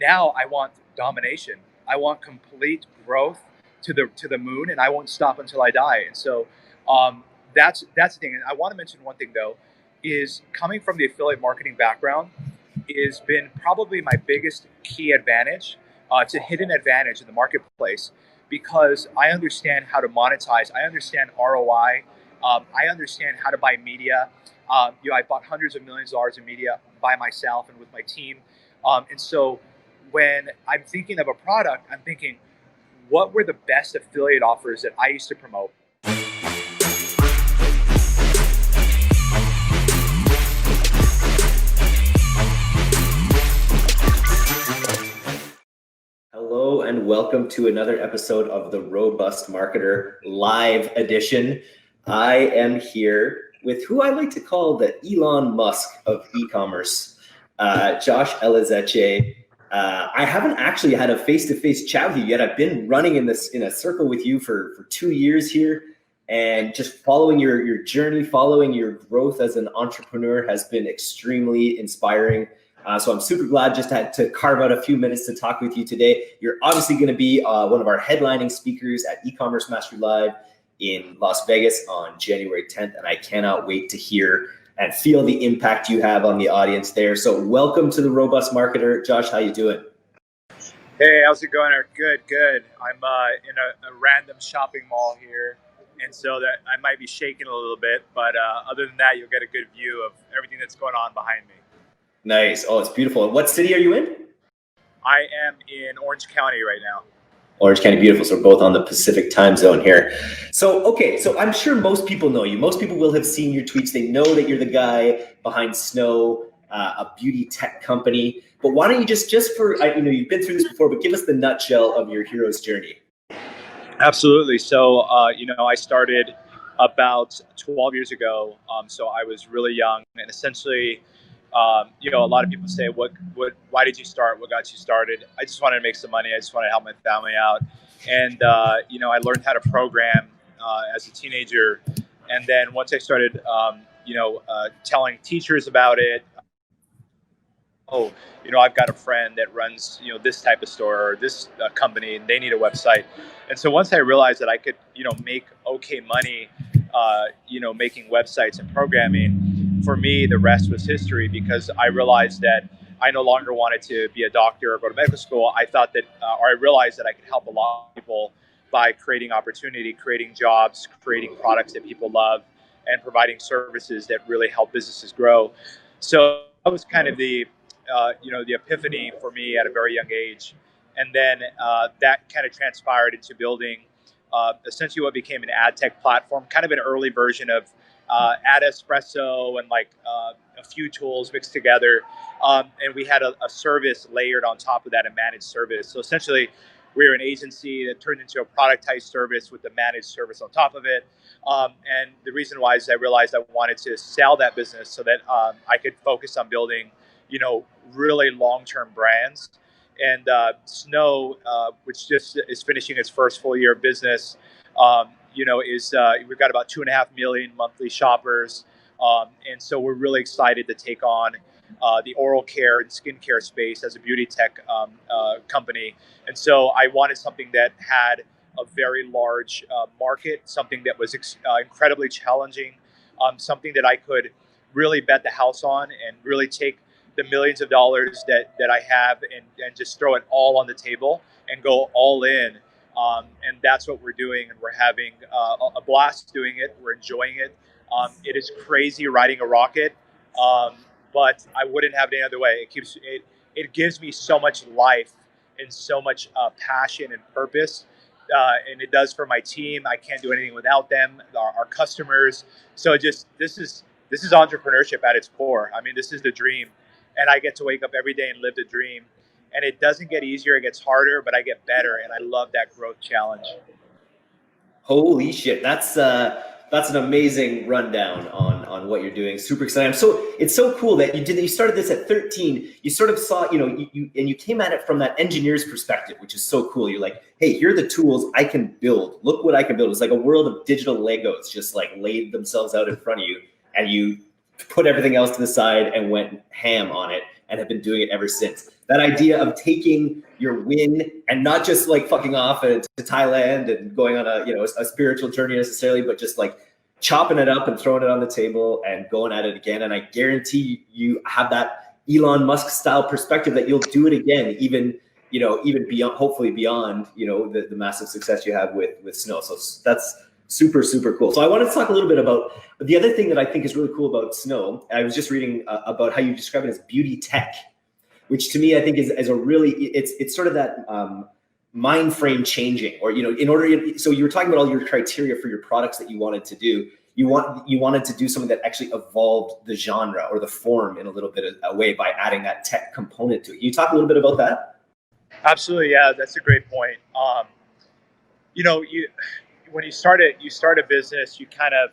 Now I want domination. I want complete growth to the moon, and I won't stop until I die. And so that's the thing. And I want to mention one thing though, is coming from the affiliate marketing background has been probably my biggest key advantage. It's a hidden advantage in the marketplace because I understand how to monetize. I understand ROI. I understand how to buy media. I bought hundreds of millions of dollars in media by myself and with my team. And so when I'm thinking of a product, I'm thinking, what were the best affiliate offers that I used to promote? Hello and welcome to another episode of the Robust Marketer Live Edition. I am here with who I like to call the Elon Musk of e-commerce, Josh Elizeche. I haven't actually had a face-to-face chat with you yet. I've been running in a circle with you for 2 years here, and just following your journey, following your growth as an entrepreneur has been extremely inspiring. So I'm super glad just to carve out a few minutes to talk with you today. You're obviously going to be one of our headlining speakers at E-commerce Mastery Live in Las Vegas on January 10th, and I cannot wait to hear and feel the impact you have on the audience there. So welcome to the Robust Marketer. Josh, how you doing? Hey, how's it going? Good. I'm in a random shopping mall here, and so that I might be shaking a little bit, but other than that, you'll get a good view of everything that's going on behind me. Nice. Oh, it's beautiful. What city are you in? I am in Orange County right now. Orange County, beautiful. So we're both on the Pacific time zone here. So I'm sure most people know you. Most people will have seen your tweets. They know that you're the guy behind Snow, a beauty tech company. But why don't you just for, you've been through this before, but give us the nutshell of your hero's journey. Absolutely. So, I started about 12 years ago. So I was really young, and essentially, a lot of people say, why did you start? What got you started? I just wanted to make some money. I just wanted to help my family out. And, I learned how to program as a teenager. And then once I started, telling teachers about it, I've got a friend that runs, this type of store or this company, and they need a website. And so once I realized that I could, make okay money, making websites and programming, for me, the rest was history, because I realized that I no longer wanted to be a doctor or go to medical school. I thought that, or I realized that I could help a lot of people by creating opportunity, creating jobs, creating products that people love, and providing services that really help businesses grow. So that was kind of the epiphany for me at a very young age. And then that kind of transpired into building essentially what became an ad tech platform, kind of an early version of Ad Espresso and a few tools mixed together. And we had a service layered on top of that, a managed service. So essentially, we were an agency that turned into a productized service with the managed service on top of it. And the reason why is I realized I wanted to sell that business so that I could focus on building really long-term brands. And Snow, which just is finishing its first full year of business, we've got about 2.5 million monthly shoppers. And so we're really excited to take on the oral care and skincare space as a beauty tech company. And so I wanted something that had a very large market, something that was incredibly challenging, something that I could really bet the house on and really take the millions of dollars that I have and just throw it all on the table and go all in. And that's what we're doing. And we're having a blast doing it. We're enjoying it. It is crazy riding a rocket, but I wouldn't have it any other way. It gives me so much life and so much passion and purpose. And it does for my team. I can't do anything without them, our customers. So this is entrepreneurship at its core. I mean, this is the dream. And I get to wake up every day and live the dream. And it doesn't get easier, it gets harder, but I get better. And I love that growth challenge. Holy shit. That's an amazing rundown on what you're doing. Super exciting. So it's so cool that you started this at 13. You sort of saw, you came at it from that engineer's perspective, which is so cool. You're like, hey, here are the tools I can build. Look what I can build. It's like a world of digital Legos just laid themselves out in front of you, and you put everything else to the side and went ham on it. and have been doing it ever since. That idea of taking your win and not just like fucking off to Thailand and going on a spiritual journey necessarily, but just like chopping it up and throwing it on the table and going at it again. And I guarantee you have that Elon Musk style perspective that you'll do it again, even beyond, hopefully beyond, the massive success you have with Snow. So that's super, super cool. So I wanted to talk a little bit about the other thing that I think is really cool about Snow. I was just reading about how you describe it as beauty tech, which to me, I think is a really, it's sort of that mind frame changing, or, so you were talking about all your criteria for your products that you wanted to do. You wanted to do something that actually evolved the genre or the form in a little bit of a way by adding that tech component to it. Can you talk a little bit about that? Absolutely, yeah, that's a great point. When you start a business, you kind of,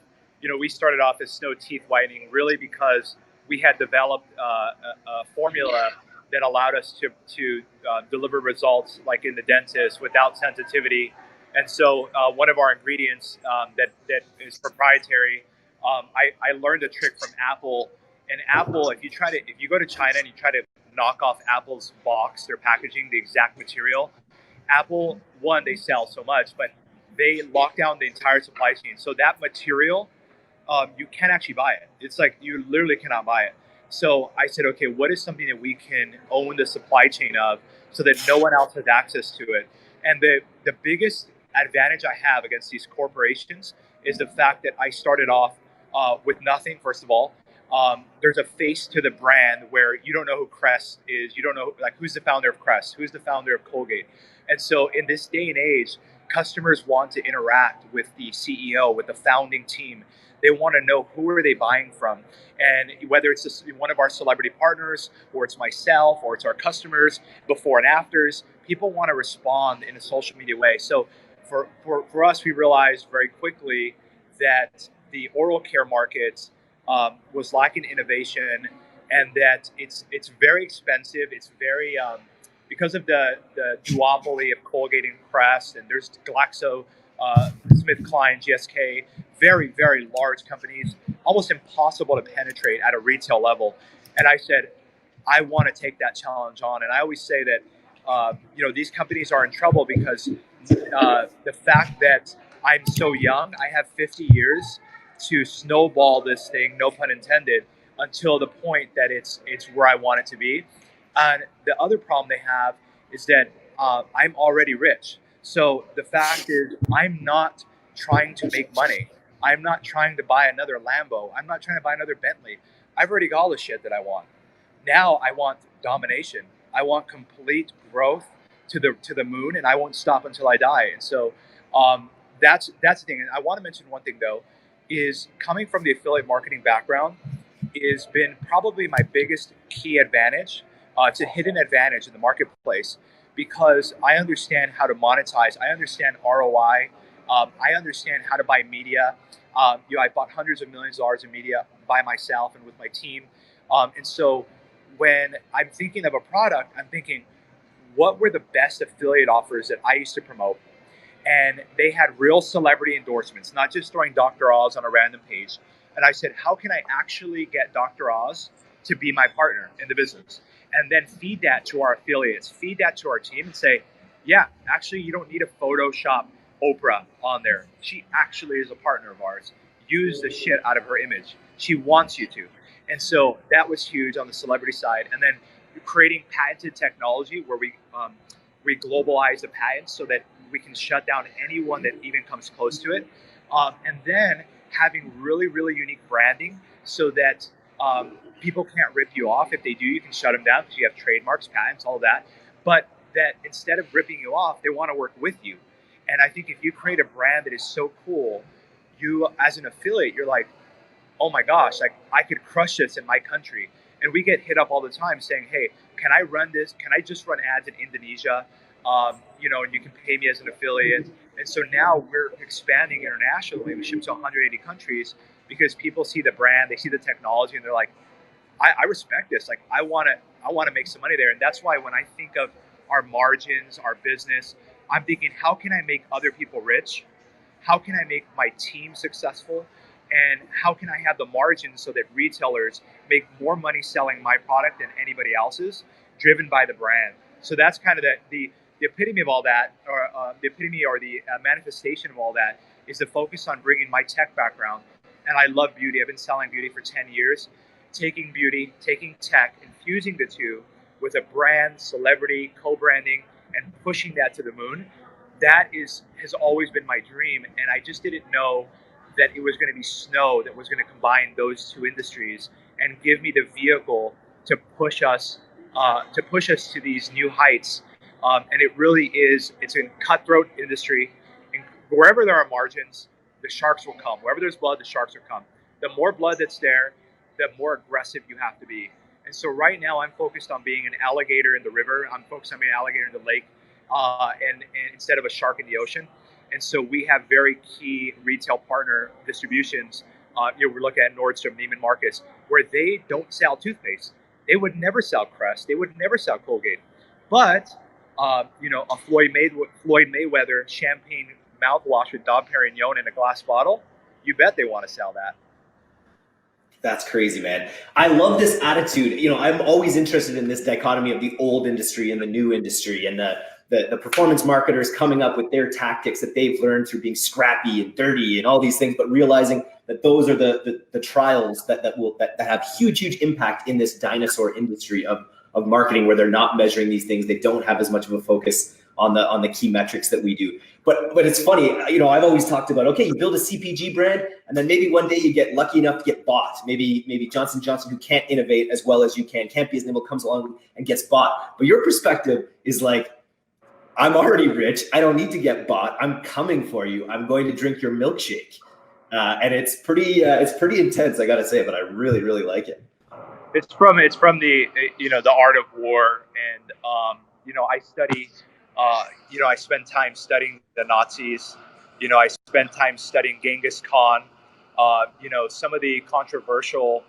we started off as Snow Teeth Whitening really because we had developed a formula that allowed us to deliver results like in the dentist without sensitivity. And so one of our ingredients that is proprietary, I learned a trick from Apple. And Apple, if you go to China and you try to knock off Apple's box, their packaging, the exact material, Apple, one, they sell so much, but they lock down the entire supply chain. So that material, you can't actually buy it. It's like you literally cannot buy it. So I said, okay, what is something that we can own the supply chain of so that no one else has access to it? And the biggest advantage I have against these corporations is the fact that I started off with nothing, first of all. There's a face to the brand where you don't know who Crest is. You don't know, like, who's the founder of Crest? Who's the founder of Colgate? And so in this day and age, customers want to interact with the CEO, with the founding team. They want to know who are they buying from. And whether it's one of our celebrity partners, or it's myself, or it's our customers, before and afters, people want to respond in a social media way. So for us, we realized very quickly that the oral care market was lacking innovation, and that it's very expensive. It's very because of the duopoly of Colgate and Crest, and there's Glaxo, SmithKline, GSK, very, very large companies, almost impossible to penetrate at a retail level. And I said, I want to take that challenge on. And I always say that, these companies are in trouble because the fact that I'm so young, I have 50 years to snowball this thing, no pun intended, until the point that it's where I want it to be. And the other problem they have is that I'm already rich. So the fact is, I'm not trying to make money. I'm not trying to buy another Lambo. I'm not trying to buy another Bentley. I've already got all the shit that I want. Now I want domination. I want complete growth to the moon, and I won't stop until I die. And so that's the thing. And I want to mention one thing though, is coming from the affiliate marketing background has been probably my biggest key advantage. It's a hidden advantage in the marketplace because I understand how to monetize. I understand ROI. I understand how to buy media. I bought hundreds of millions of dollars in media by myself and with my team. And so when I'm thinking of a product, I'm thinking, what were the best affiliate offers that I used to promote? And they had real celebrity endorsements, not just throwing Dr. Oz on a random page. And I said, how can I actually get Dr. Oz to be my partner in the business? And then feed that to our affiliates, feed that to our team and say, yeah, actually, you don't need to Photoshop Oprah on there. She actually is a partner of ours. Use the shit out of her image. She wants you to. And so that was huge on the celebrity side. And then creating patented technology where we globalize the patents so that we can shut down anyone that even comes close to it. And then having really, really unique branding so that people can't rip you off. If they do, you can shut them down because you have trademarks, patents, all of that. But that instead of ripping you off, they want to work with you. And I think if you create a brand that is so cool, you as an affiliate, you're like, oh my gosh, like I could crush this in my country. And we get hit up all the time saying, hey, can I run this? Can I just run ads in Indonesia? And you can pay me as an affiliate. And so now we're expanding internationally. We ship to 180 countries because people see the brand, they see the technology, and they're like, I respect this. Like I want to make some money there. And that's why when I think of our margins, our business, I'm thinking, how can I make other people rich? How can I make my team successful? and how can I have the margins so that retailers make more money selling my product than anybody else's, driven by the brand. So that's kind of the epitome of all that, or the epitome or the manifestation of all that is the focus on bringing my tech background. And I love beauty. I've been selling beauty for 10 years, taking beauty, taking tech, infusing the two with a brand, celebrity, co-branding, and pushing that to the moon. That has always been my dream, and I just didn't know that it was going to be Snow that was going to combine those two industries and give me the vehicle to push us to these new heights. And it really is. It's a cutthroat industry, and wherever there are margins, the sharks will come. Wherever there's blood, the sharks will come. The more blood that's there, the more aggressive you have to be. And so right now, I'm focused on being an alligator in the river. I'm focused on being an alligator in the lake, and instead of a shark in the ocean. And so we have very key retail partner distributions. We're looking at Nordstrom, Neiman Marcus, where they don't sell toothpaste. They would never sell Crest. They would never sell Colgate. But a Floyd Mayweather champagne mouthwash with Dom Perignon in a glass bottle, you bet they want to sell that. That's crazy, man. I love this attitude. I'm always interested in this dichotomy of the old industry and the new industry, and the performance marketers coming up with their tactics that they've learned through being scrappy and dirty and all these things, but realizing that those are the trials that have huge impact in this dinosaur industry of marketing, where they're not measuring these things. They don't have as much of a focus on the key metrics that we do. But it's funny, I've always talked about, okay, you build a CPG brand, and then maybe one day you get lucky enough to get bought. Maybe Johnson & Johnson, who can't innovate as well as you can't be as nimble, comes along and gets bought. But your perspective is like, I'm already rich. I don't need to get bought. I'm coming for you. I'm going to drink your milkshake. And it's pretty intense, I got to say, but I really, really like it. It's from the the art of war, and I study. I spend time studying the Nazis. I spend time studying Genghis Khan. Some of the controversial,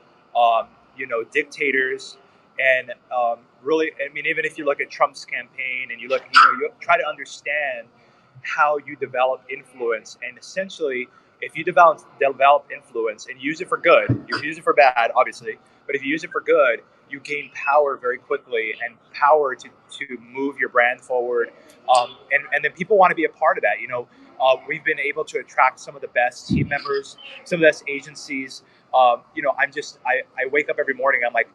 dictators, and really, I mean, even if you look at Trump's campaign and you try to understand how you develop influence, and essentially, if you develop influence and use it for good, you can use it for bad, obviously, but if you use it for good, you gain power very quickly, and power to move your brand forward. And then people want to be a part of that. We've been able to attract some of the best team members, some of the best agencies. I wake up every morning, I'm like,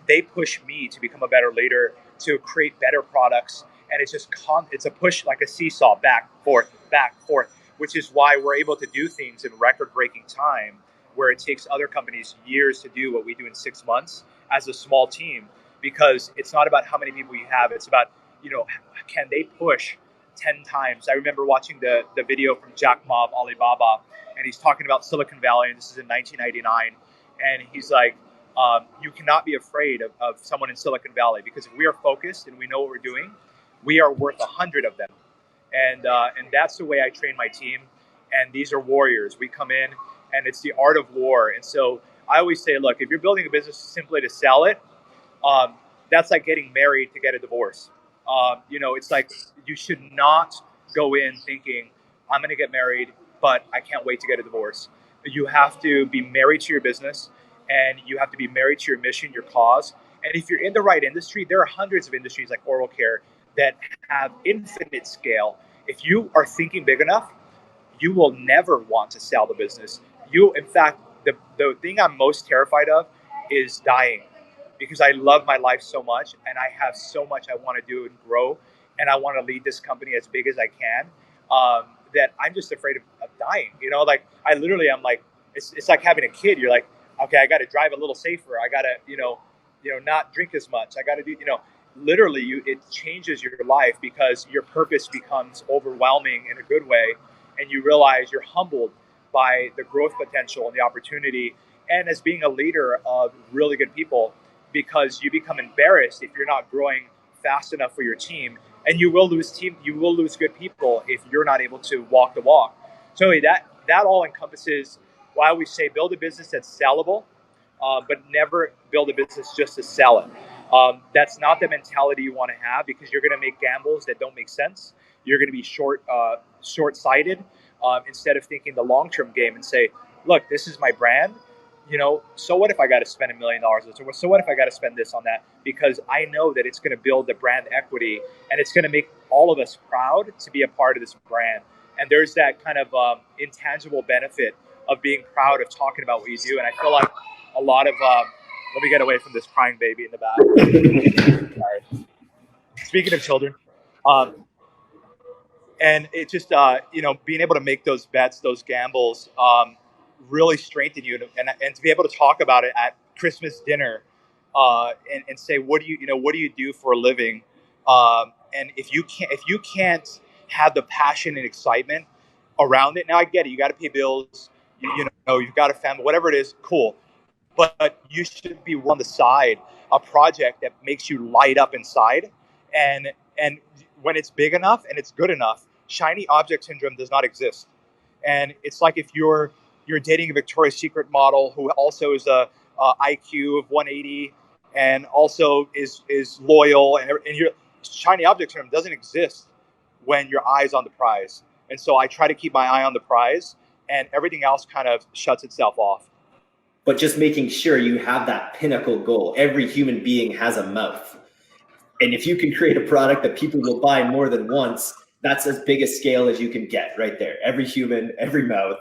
they push me to become a better leader, to create better products. And it's just, it's a push like a seesaw, back, forth, which is why we're able to do things in record-breaking time, where it takes other companies years to do what we do in 6 months as a small team, because it's not about how many people you have. It's about, can they push 10 times? I remember watching the video from Jack Ma of Alibaba, and he's talking about Silicon Valley, and this is in 1999. And he's like, you cannot be afraid of someone in Silicon Valley, because if we are focused and we know what we're doing, we are worth 100 of them. And that's the way I train my team. And these are warriors. We come in, and it's the art of war. And so I always say, look, if you're building a business simply to sell it, that's like getting married to get a divorce. It's like, you should not go in thinking, I'm going to get married, but I can't wait to get a divorce. You have to be married to your business, and you have to be married to your mission, your cause. And if you're in the right industry, there are hundreds of industries like oral care that have infinite scale. If you are thinking big enough, you will never want to sell the business. In fact, the thing I'm most terrified of is dying, because I love my life so much, and I have so much I want to do and grow, and I want to lead this company as big as I can, that I'm just afraid of dying. I'm like, it's like having a kid. You're like, okay, I got to drive a little safer. I got to, not drink as much. I got to do, literally it changes your life, because your purpose becomes overwhelming in a good way, and you realize you're humbled by the growth potential and the opportunity, and as being a leader of really good people, because you become embarrassed if you're not growing fast enough for your team, and you will lose good people if you're not able to walk the walk. So that all encompasses why I always say, build a business that's sellable, but never build a business just to sell it. That's not the mentality you want to have, because you're going to make gambles that don't make sense. You're going to be short-sighted, instead of thinking the long-term game and say, look, this is my brand. So what if I got to spend $1 million? So what if I got to spend this on that? Because I know that it's going to build the brand equity, and it's going to make all of us proud to be a part of this brand. And there's that kind of intangible benefit of being proud of talking about what you do. And I feel like a lot of let me get away from this crying baby in the back. Sorry. Speaking of children, um, and it just being able to make those bets, those gambles, really strengthen you, and to be able to talk about it at Christmas dinner, and say, what do you do for a living, and if you can't have the passion and excitement around it. Now I get it, you got to pay bills, you've got a family, whatever it is, cool, but you should be on the side a project that makes you light up inside, and when it's big enough and it's good enough, shiny object syndrome does not exist. And it's like if you're dating a Victoria's Secret model who also is a IQ of 180 and also is loyal, and your shiny object syndrome doesn't exist when your eye's on the prize. And so I try to keep my eye on the prize, and everything else kind of shuts itself off. But just making sure you have that pinnacle goal. Every human being has a mouth. And if you can create a product that people will buy more than once, that's as big a scale as you can get right there. Every human, every mouth,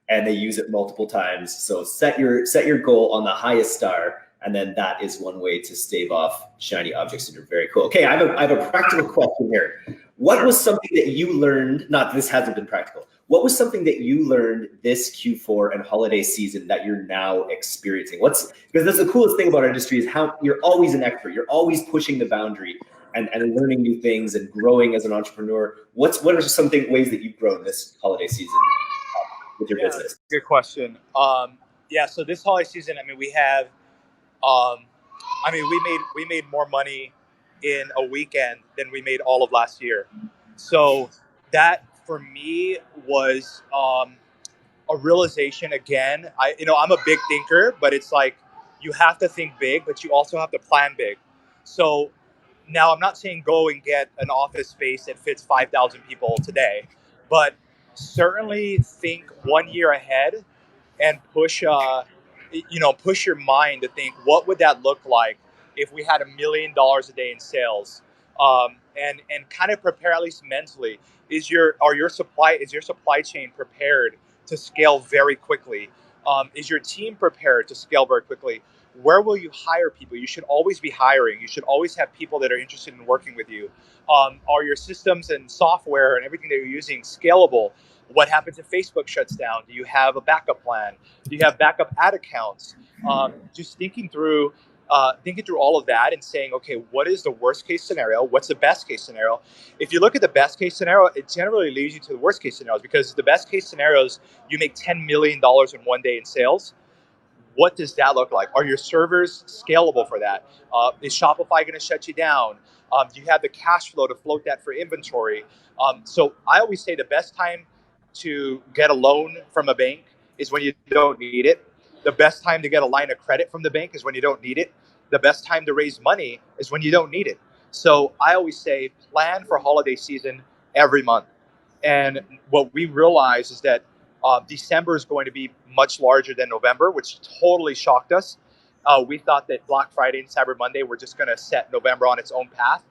and they use it multiple times. So set your goal on the highest star, and then that is one way to stave off shiny object syndrome. Very cool. Okay, I have a practical question here. What was something that you learned? Not this hasn't been practical. What was something that you learned this Q4 and holiday season that you're now experiencing? Because that's the coolest thing about our industry is how you're always an expert. You're always pushing the boundary and learning new things and growing as an entrepreneur. What are some ways that you've grown this holiday season with your business? Good question. So this holiday season, I mean, we made more money in a weekend than we made all of last year. So that for me was a realization again. I'm a big thinker, but it's like you have to think big, but you also have to plan big. So now I'm not saying go and get an office space that fits 5,000 people today, but certainly think 1 year ahead and push your mind to think, what would that look like if we had $1 million a day in sales, and kind of prepare at least mentally. Is your supply chain prepared to scale very quickly? Is your team prepared to scale very quickly? Where will you hire people? You should always be hiring. You should always have people that are interested in working with you. Are your systems and software and everything that you're using scalable? What happens if Facebook shuts down? Do you have a backup plan? Do you have backup ad accounts? Just thinking through all of that and saying, okay, what is the worst case scenario? What's the best case scenario? If you look at the best case scenario, it generally leads you to the worst case scenarios, because the best case scenarios, you make $10 million in one day in sales. What does that look like? Are your servers scalable for that? Is Shopify going to shut you down? Do you have the cash flow to float that for inventory? So I always say the best time to get a loan from a bank is when you don't need it. The best time to get a line of credit from the bank is when you don't need it. The best time to raise money is when you don't need it. So I always say plan for holiday season every month. And what we realize is that December is going to be much larger than November, which totally shocked us. We thought that Black Friday and Cyber Monday were just going to set November on its own path.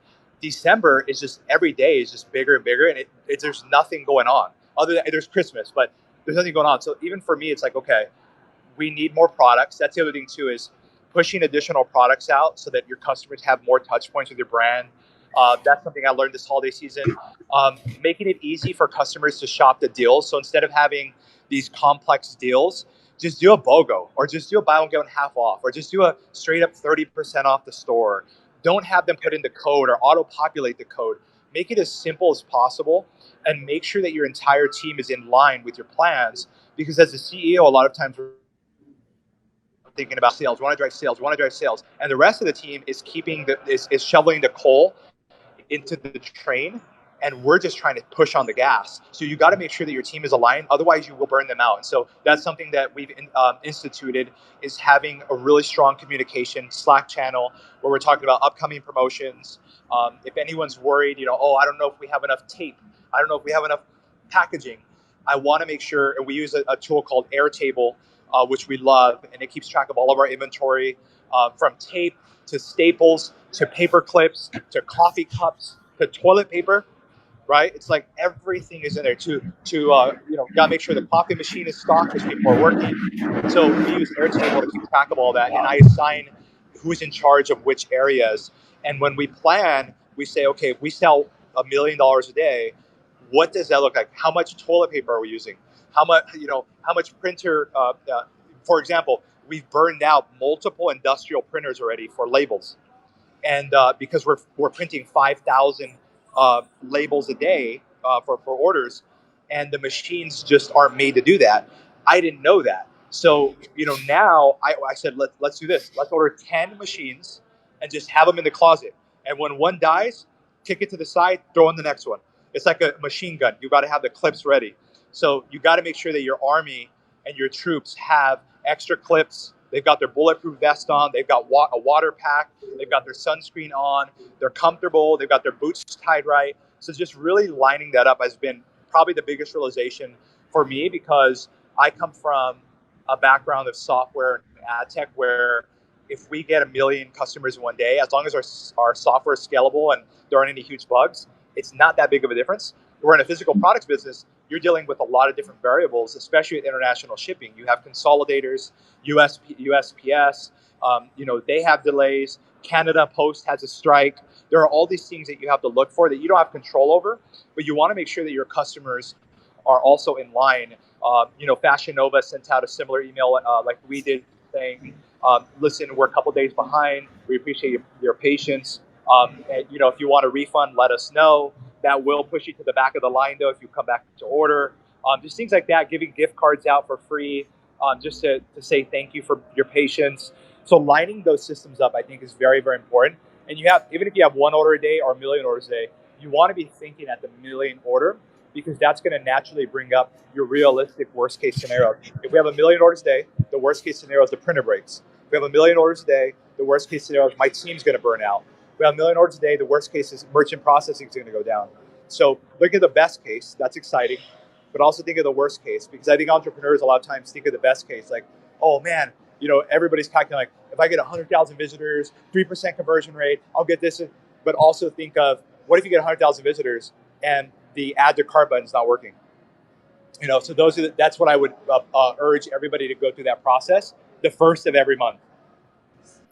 December is just every day is just bigger and bigger, and there's nothing going on other than there's Christmas, but there's nothing going on. So even for me, it's like, okay, we need more products. That's the other thing too, is pushing additional products out so that your customers have more touch points with your brand. That's something I learned this holiday season. Making it easy for customers to shop the deals. So instead of having these complex deals, just do a BOGO, or just do a buy one get one half off, or just do a straight up 30% off the store. Don't have them put in the code or auto populate the code. Make it as simple as possible, and make sure that your entire team is in line with your plans. Because as a CEO, a lot of times we're thinking about sales, we want to drive sales, we want to drive sales, and the rest of the team is is shoveling the coal into the train, and we're just trying to push on the gas. So you got to make sure that your team is aligned, otherwise you will burn them out. And so that's something that we've instituted, is having a really strong communication Slack channel where we're talking about upcoming promotions. If anyone's worried, oh, I don't know if we have enough tape, I don't know if we have enough packaging, I want to make sure, and we use a tool called Airtable, which we love, and it keeps track of all of our inventory, from tape to staples to paper clips to coffee cups to toilet paper, right? It's like everything is in there gotta make sure the coffee machine is stocked because people are working. So we use Airtable to keep track of all that, and I assign who's in charge of which areas. And when we plan, we say, okay, if we sell $1 million a day, what does that look like? How much toilet paper are we using? How much printer? For example, we've burned out multiple industrial printers already for labels, and because we're printing 5,000 labels a day for orders, and the machines just aren't made to do that. I didn't know that, so now I said let's do this. Let's order 10 machines and just have them in the closet. And when one dies, kick it to the side, throw in the next one. It's like a machine gun. You got to have the clips ready. So you got to make sure that your army and your troops have extra clips. They've got their bulletproof vest on. They've got a water pack. They've got their sunscreen on. They're comfortable. They've got their boots tied right. So just really lining that up has been probably the biggest realization for me, because I come from a background of software and ad tech where if we get 1 million customers in one day, as long as our software is scalable and there aren't any huge bugs, it's not that big of a difference. We're in a physical products business. You're dealing with a lot of different variables, especially with international shipping. You have consolidators, USPS, they have delays. Canada Post has a strike. There are all these things that you have to look for that you don't have control over, but you want to make sure that your customers are also in line. Fashion Nova sent out a similar email like we did, saying, listen, we're a couple days behind. We appreciate your patience. And, if you want a refund, let us know. That will push you to the back of the line, though, if you come back to order. Just things like that, giving gift cards out for free, just to say thank you for your patience. So lining those systems up, I think, is very, very important. And even if you have 1 order a day or 1 million orders a day, you want to be thinking at the 1 million order, because that's going to naturally bring up your realistic worst case scenario. If we have 1 million orders a day, the worst case scenario is the printer breaks. If we have 1 million orders a day, the worst case scenario is my team's going to burn out. If we have 1 million orders a day, the worst case is merchant processing is going to go down. So look at the best case. That's exciting. But also think of the worst case, because I think entrepreneurs a lot of times think of the best case, like, oh man, everybody's calculating, like, if I get 100,000 visitors, 3% conversion rate, I'll get this. But also think of, what if you get 100,000 visitors and the add to cart button is not working? So that's what I would urge everybody to go through that process the first of every month.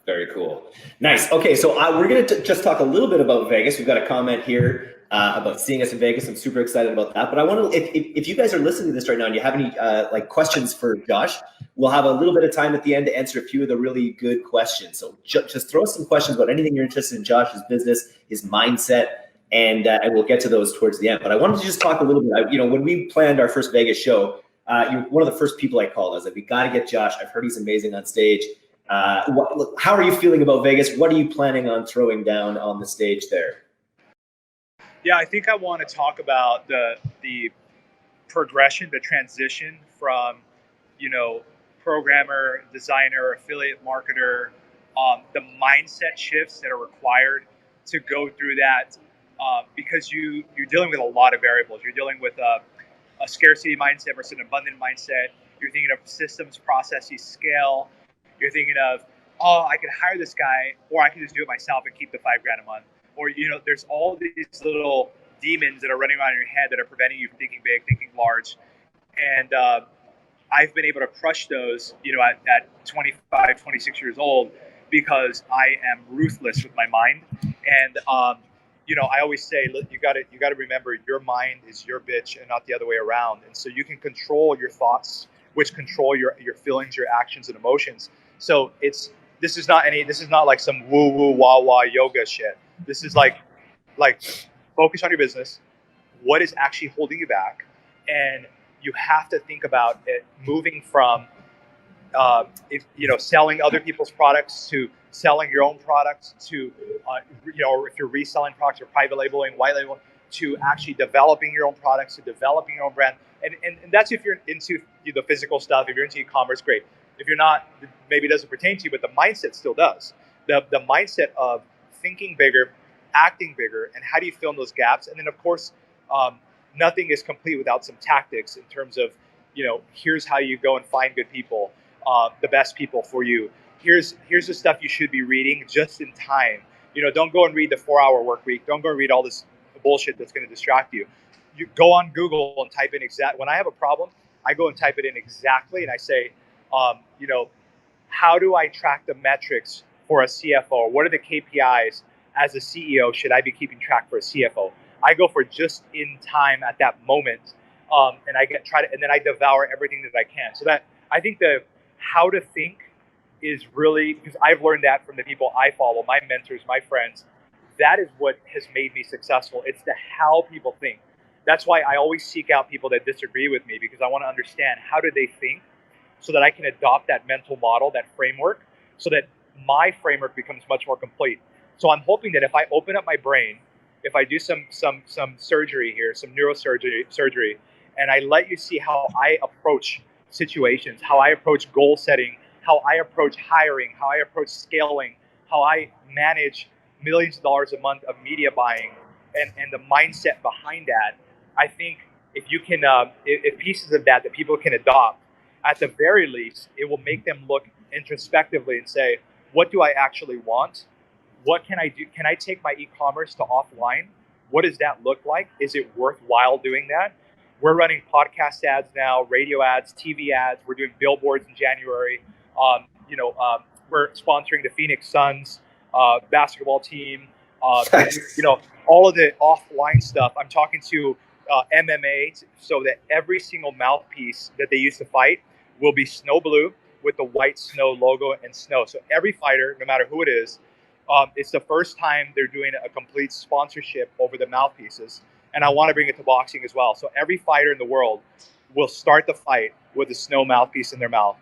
Very cool. Nice. Okay, so we're going to just talk a little bit about Vegas. We've got a comment here about seeing us in Vegas. I'm super excited about that. But I want to, if you guys are listening to this right now and you have any questions for Josh, we'll have a little bit of time at the end to answer a few of the really good questions. So just throw some questions about anything you're interested in Josh's business, his mindset, and we'll get to those towards the end. But I wanted to just talk a little bit. When we planned our first Vegas show, you're one of the first people I called. I was like, we got to get Josh. I've heard he's amazing on stage. How are you feeling about Vegas? What are you planning on throwing down on the stage there? Yeah, I think I want to talk about the progression, the transition from, programmer, designer, affiliate marketer, the mindset shifts that are required to go through that, because you're dealing with a lot of variables. You're dealing with a scarcity mindset versus an abundant mindset. You're thinking of systems, processes, scale. You're thinking of, oh, I could hire this guy, or I could just do it myself and keep the $5,000 a month. Or, there's all these little demons that are running around in your head that are preventing you from thinking big, thinking large. And I've been able to crush those, at 25, 26 years old, because I am ruthless with my mind. And, I always say, look, you got to remember, your mind is your bitch and not the other way around. And so you can control your thoughts, which control your feelings, your actions, and emotions. So this is not like some woo woo wah wah yoga shit. This is like focus on your business. What is actually holding you back? And you have to think about it moving from selling other people's products to selling your own products to if you're reselling products or private labeling, white labeling, to actually developing your own products, to developing your own brand. And that's if you're into the physical stuff. If you're into e-commerce, great. If you're not, maybe it doesn't pertain to you, but the mindset still does. The mindset of thinking bigger, acting bigger, and how do you fill in those gaps? And then, of course, nothing is complete without some tactics in terms of, here's how you go and find good people, the best people for you. Here's the stuff you should be reading just in time. Don't go and read the 4-hour work week. Don't go and read all this bullshit that's going to distract you. You go on Google and type in exact. When I have a problem, I go and type it in exactly, and I say, how do I track the metrics for a CFO? What are the KPIs as a CEO should I be keeping track for a CFO? I go for just in time at that moment, and and then I devour everything that I can. So that I think the how to think is really, because I've learned that from the people I follow, my mentors, my friends. That is what has made me successful. It's the how people think. That's why I always seek out people that disagree with me, because I want to understand how do they think, so that I can adopt that mental model, that framework, so that my framework becomes much more complete. So I'm hoping that if I open up my brain, if I do some surgery here, some neurosurgery, and I let you see how I approach situations, how I approach goal setting, how I approach hiring, how I approach scaling, how I manage millions of dollars a month of media buying, and the mindset behind that, I think if you can, if pieces of that people can adopt, at the very least, it will make them look introspectively and say, what do I actually want? What can I do? Can I take my e-commerce to offline? What does that look like? Is it worthwhile doing that? We're running podcast ads now, radio ads, TV ads. We're doing billboards in January. We're sponsoring the Phoenix Suns basketball team. All of the offline stuff. I'm talking to MMA, so that every single mouthpiece that they use to fight will be snow blue with the white snow logo and snow. So every fighter, no matter who it is, it's the first time they're doing a complete sponsorship over the mouthpieces. And I want to bring it to boxing as well. So every fighter in the world will start the fight with a snow mouthpiece in their mouth.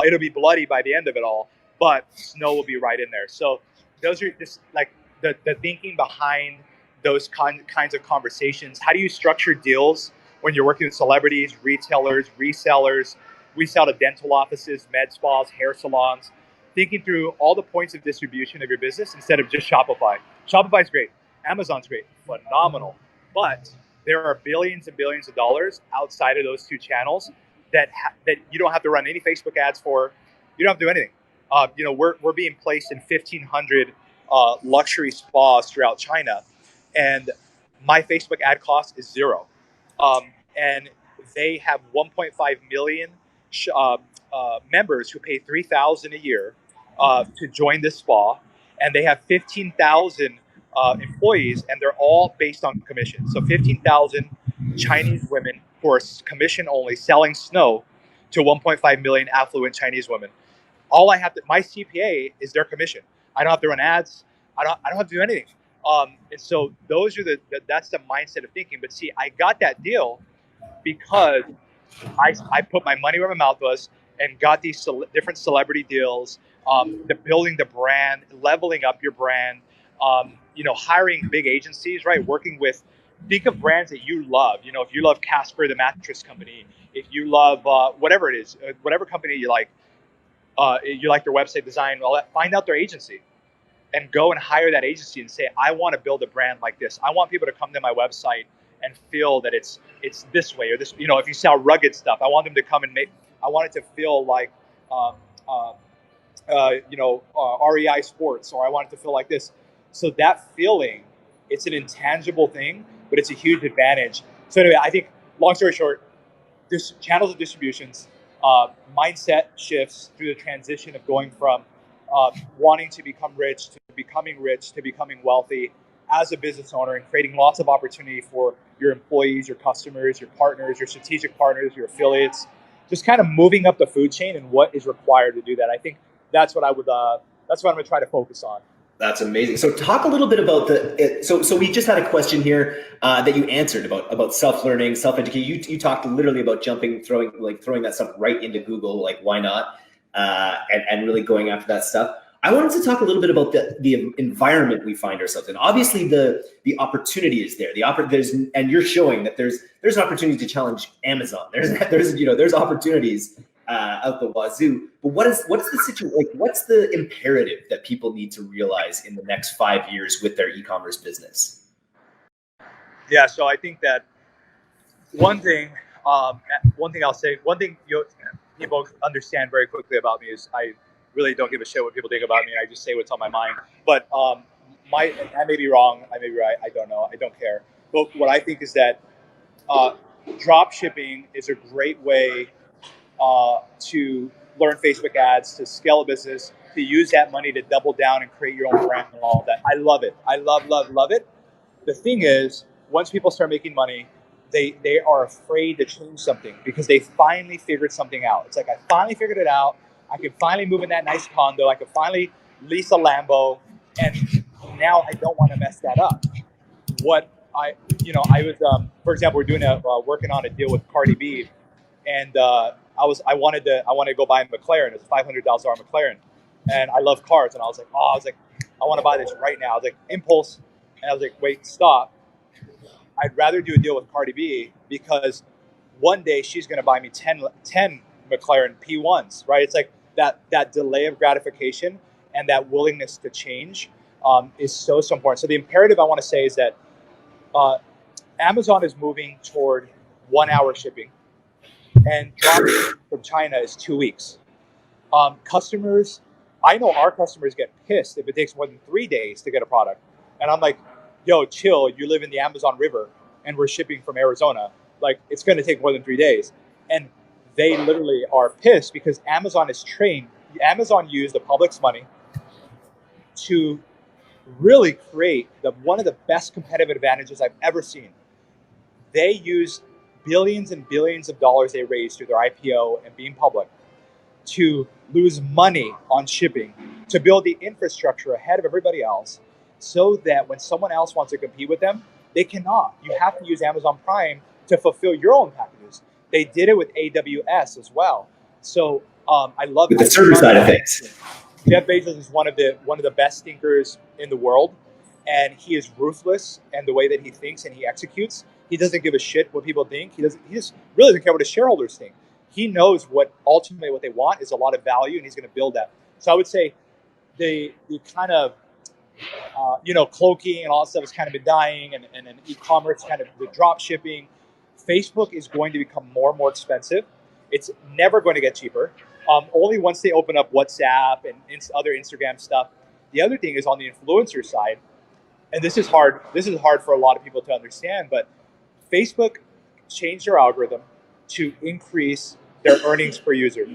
It'll be bloody by the end of it all, but snow will be right in there. So those are just like the thinking behind those kinds of conversations. How do you structure deals when you're working with celebrities, retailers, resellers? We sell to dental offices, med spas, hair salons. Thinking through all the points of distribution of your business instead of just Shopify. Shopify's great. Amazon's great. Phenomenal. But there are billions and billions of dollars outside of those two channels that you don't have to run any Facebook ads for. You don't have to do anything. We're being placed in 1,500 luxury spas throughout China, and my Facebook ad cost is zero. And they have 1.5 million members who pay $3,000 a year to join this spa, and they have 15,000 employees, and they're all based on commission. So 15,000 Chinese women who are commission only selling snow to 1.5 million affluent Chinese women. All I have to, my CPA is their commission. I don't have to run ads. I don't have to do anything. And so those are that's the mindset of thinking. But see, I got that deal because I put my money where my mouth was and got these different celebrity deals, the building the brand, leveling up your brand, hiring big agencies, right? Working with, think of brands that you love. If you love Casper, the mattress company, if you love whatever it is, whatever company you like their website design, all that, find out their agency and go and hire that agency and say, I want to build a brand like this. I want people to come to my website and feel that it's this way or this. If you sell rugged stuff, I want them to come and I want it to feel like, REI Sports, or I want it to feel like this. So that feeling, it's an intangible thing, but it's a huge advantage. So anyway, I think, long story short, this channels of distributions, mindset shifts through the transition of going from wanting to become rich to becoming wealthy as a business owner, and creating lots of opportunity for your employees, your customers, your partners, your strategic partners, your affiliates, just kind of moving up the food chain and what is required to do that. I think that's what I'm going to try to focus on. That's amazing. So talk a little bit about so we just had a question here that you answered about self-learning, self-education. You talked literally about throwing that stuff right into Google, like why not, and really going after that stuff. I wanted to talk a little bit about the environment we find ourselves in. Obviously, the opportunity is there. And you're showing that there's an opportunity to challenge Amazon. There's opportunities out the wazoo. But what's the situation? Like, what's the imperative that people need to realize in the next 5 years with their e-commerce business? Yeah, so I think that one thing, um, one thing I'll say, one thing people understand very quickly about me is I really don't give a shit what people think about me. I just say what's on my mind. But I may be wrong. I may be right. I don't know. I don't care. But what I think is that uh, drop shipping is a great way to learn Facebook ads, to scale a business, to use that money to double down and create your own brand and all of that. I love it. I love it. The thing is, once people start making money, they are afraid to change something because they finally figured something out. It's like I finally figured it out. I can finally move in that nice condo. I can finally lease a Lambo, and now I don't want to mess that up. What I was, for example, we're doing working on a deal with Cardi B, and I wanted to go buy a McLaren. It's a $500,000 McLaren, and I love cars. And I was like, I want to buy this right now. I was like, impulse, and I was like, wait, stop. I'd rather do a deal with Cardi B because one day she's going to buy me 10 McLaren P1s, right? It's like that delay of gratification and that willingness to change is so important. So the imperative I want to say is that uh, Amazon is moving toward 1 hour shipping, and drop from China is 2 weeks. Customers, I know our customers get pissed if it takes more than 3 days to get a product. And I'm like, yo, chill. You live in the Amazon River and we're shipping from Arizona. Like, it's going to take more than 3 days. And they literally are pissed because Amazon is trained. Amazon used the public's money to really create one of the best competitive advantages I've ever seen. They use billions and billions of dollars they raised through their IPO and being public to lose money on shipping, to build the infrastructure ahead of everybody else so that when someone else wants to compete with them, they cannot. You have to use Amazon Prime to fulfill your own packages. They did it with AWS as well. So I love with the server side of things. Jeff Bezos is one of the best thinkers in the world, and he is ruthless and the way that he thinks and he executes. He doesn't give a shit what people think. He just really doesn't care what his shareholders think. He knows what ultimately what they want is a lot of value, and he's going to build that. So I would say the kind of cloaking and all that stuff has kind of been dying, and e-commerce, kind of the drop shipping. Facebook is going to become more and more expensive. It's never going to get cheaper. Only once they open up WhatsApp and other Instagram stuff. The other thing is on the influencer side, and this is hard. This is hard for a lot of people to understand, but Facebook changed their algorithm to increase their earnings per user,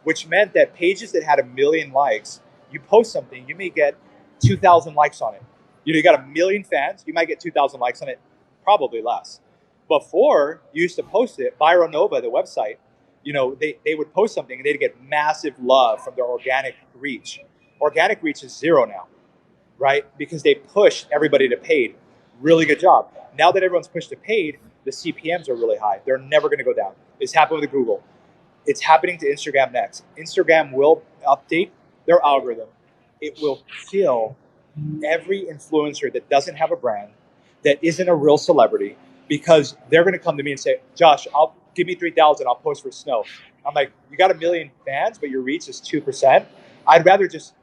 which meant that pages that had 1 million likes, you post something, you may get 2,000 likes on it. You got 1 million fans, you might get 2,000 likes on it, probably less. Before, you used to post it, Byron Nova, the website, they would post something and they'd get massive love from their organic reach. Organic reach is zero now, right? Because they pushed everybody to paid. Really good job. Now that everyone's pushed to paid, the CPMs are really high. They're never going to go down. It's happened with Google. It's happening to Instagram next. Instagram will update their algorithm. It will kill every influencer that doesn't have a brand, that isn't a real celebrity, because they're going to come to me and say, Josh, I'll give me 3,000. I'll post for snow. I'm like, you got 1 million fans, but your reach is 2%. I'd rather just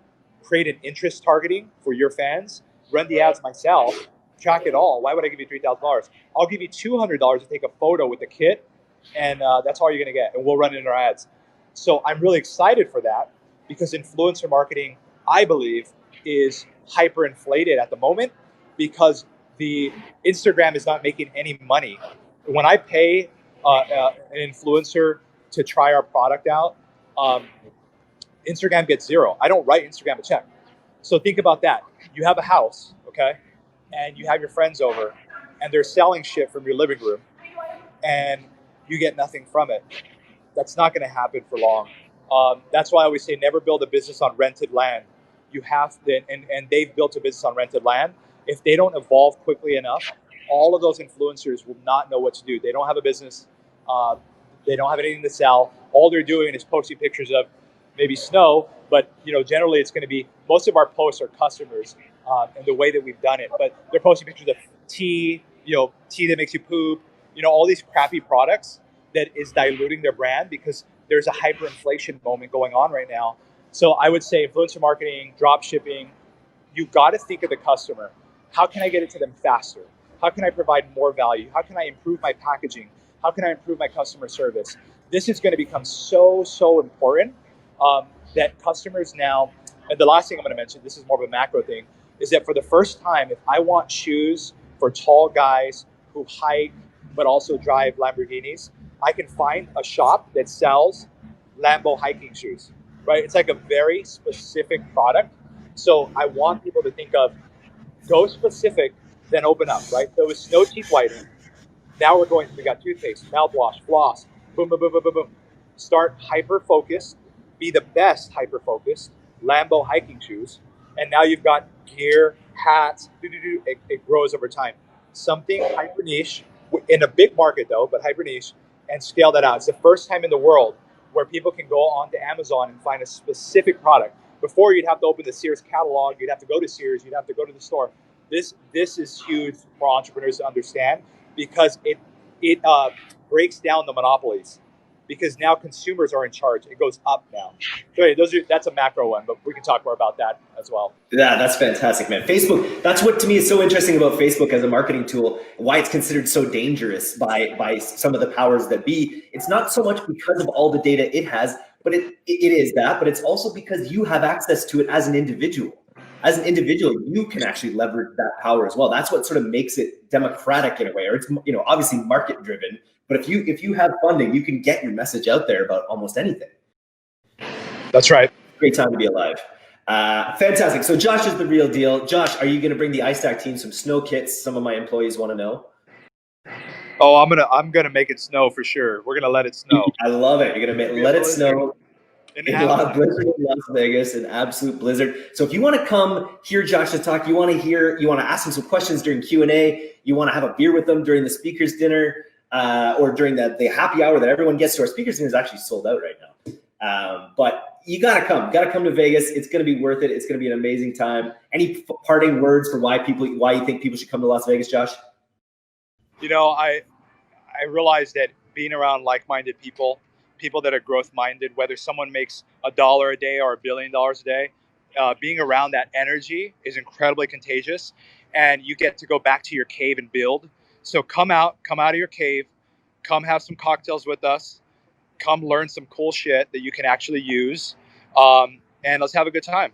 create an interest targeting for your fans, run the ads myself, track it all. Why would I give you $3,000? I'll give you $200 to take a photo with the kit, and that's all you're going to get, and we'll run it in our ads. So I'm really excited for that because influencer marketing, I believe, is hyperinflated at the moment because the Instagram is not making any money. When I pay an influencer to try our product out, Instagram gets zero. I don't write Instagram a check. So think about that. You have a house, okay, and you have your friends over, and they're selling shit from your living room, and you get nothing from it. That's not going to happen for long. That's why I always say never build a business on rented land. You have to, and they've built a business on rented land. If they don't evolve quickly enough, all of those influencers will not know what to do. They don't have a business. They don't have anything to sell. All they're doing is posting pictures of maybe snow, but generally it's going to be, most of our posts are customers and the way that we've done it. But they're posting pictures of tea, tea that makes you poop, all these crappy products that is diluting their brand because there's a hyperinflation moment going on right now. So I would say influencer marketing, drop shipping, you got to think of the customer. How can I get it to them faster? How can I provide more value? How can I improve my packaging? How can I improve my customer service? This is going to become so important that customers now, and the last thing I'm going to mention, this is more of a macro thing, is that for the first time, if I want shoes for tall guys who hike but also drive Lamborghinis, I can find a shop that sells Lambo hiking shoes, right? It's like a very specific product. So I want people to think of go specific, then open up, right? So with snow teeth whitening, now we got toothpaste, mouthwash, floss, boom, boom, boom, boom, boom, boom. Start hyper focused, be the best hyper focused Lambo hiking shoes. And now you've got gear, hats, it grows over time. Something hyper niche in a big market though, but hyper niche, and scale that out. It's the first time in the world where people can go onto Amazon and find a specific product. Before you'd have to open the Sears catalog, you'd have to go to Sears, you'd have to go to the store. This is huge for entrepreneurs to understand because it breaks down the monopolies because now consumers are in charge. It goes up now. So that's a macro one, but we can talk more about that as well. Yeah, that's fantastic, man. Facebook, that's what to me is so interesting about Facebook as a marketing tool, why it's considered so dangerous by some of the powers that be. It's not so much because of all the data it has, but it is that, but it's also because you have access to it as an individual. As an individual, you can actually leverage that power as well. That's what sort of makes it democratic in a way, or it's obviously market driven. But if you have funding, you can get your message out there about almost anything. That's right. Great time to be alive. Fantastic. So Josh is the real deal. Josh, are you going to bring the iStack team some snow kits? Some of my employees want to know. Oh, I'm gonna make it snow for sure. We're gonna let it snow. I love it. You're gonna let it snow. In Blizzard in Las Vegas, an absolute blizzard. So if you want to come hear Josh to talk, you want to ask him some questions during Q&A, you want to have a beer with them during the speakers dinner, or during the happy hour that everyone gets to. Our speakers dinner is actually sold out right now. But you gotta come to Vegas. It's gonna be worth it. It's gonna be an amazing time. Any parting words for why you think people should come to Las Vegas, Josh? I realize that being around like-minded people that are growth-minded, whether someone makes $1 a day or $1 billion a day, being around that energy is incredibly contagious, and you get to go back to your cave and build. So come out of your cave, come have some cocktails with us, come learn some cool shit that you can actually use, and let's have a good time.